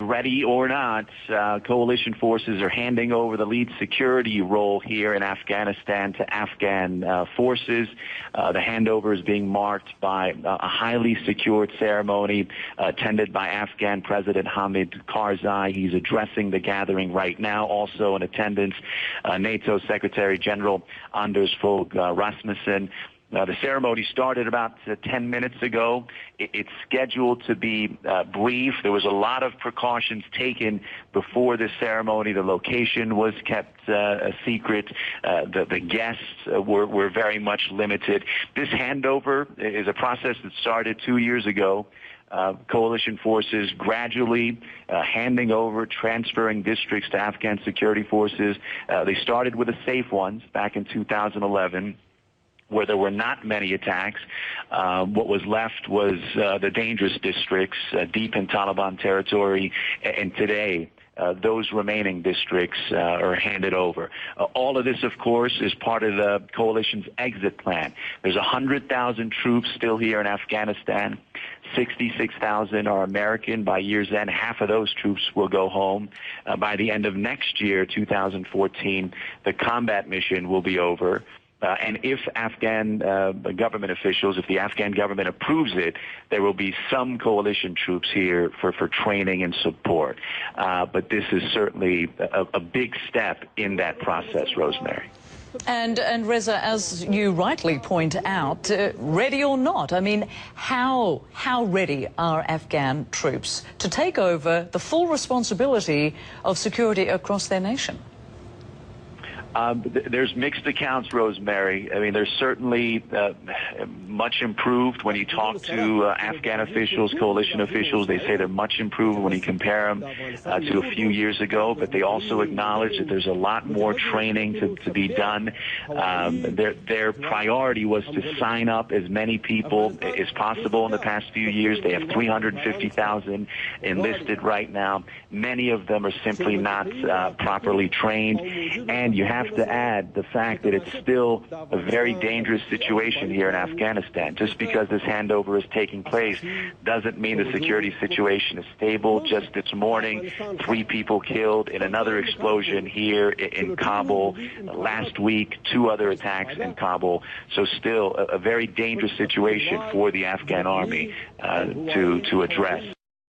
Ready or not, coalition forces are handing over the lead security role here in Afghanistan to Afghan forces. The handover is being marked by a highly secured ceremony attended by Afghan President Hamid Karzai. He's addressing the gathering right now. Also in attendance, NATO Secretary General Anders Fogh Rasmussen. The ceremony started about 10 minutes ago. It's scheduled to be brief. There was a lot of precautions taken before this ceremony. The location was kept a secret. The guests were very much limited. This handover is a process that started 2 years ago. Coalition forces gradually handing over, transferring districts to Afghan security forces. They started with the safe ones back in 2011. Where there were not many attacks. What was left was the dangerous districts deep in Taliban territory, and today those remaining districts are handed over. All of this, of course, is part of the coalition's exit plan. There's 100,000 troops still here in Afghanistan. 66,000 are American. By year's end, half of those troops will go home. By the end of next year, 2014, the combat mission will be over. And if Afghan government officials, if the Afghan government approves it, there will be some coalition troops here for training and support. But this is certainly a big step in that process, Rosemary. And Reza, as you rightly point out, ready or not, I mean, how ready are Afghan troops to take over the full responsibility of security across their nation? There's mixed accounts, Rosemary. I mean, there's certainly much improved when you talk to Afghan officials, coalition officials. They say they're much improved when you compare them to a few years ago, but they also acknowledge that there's a lot more training to be done. Their priority was to sign up as many people as possible in the past few years. They have 350,000 enlisted right now. Many of them are simply not properly trained, and you have to add the fact that it's still a very dangerous situation here in Afghanistan. Just because this handover is taking place doesn't mean the security situation is stable. Just this morning, 3 people killed in another explosion here in Kabul. Last week, 2 other attacks in Kabul. So still a very dangerous situation for the Afghan army to address.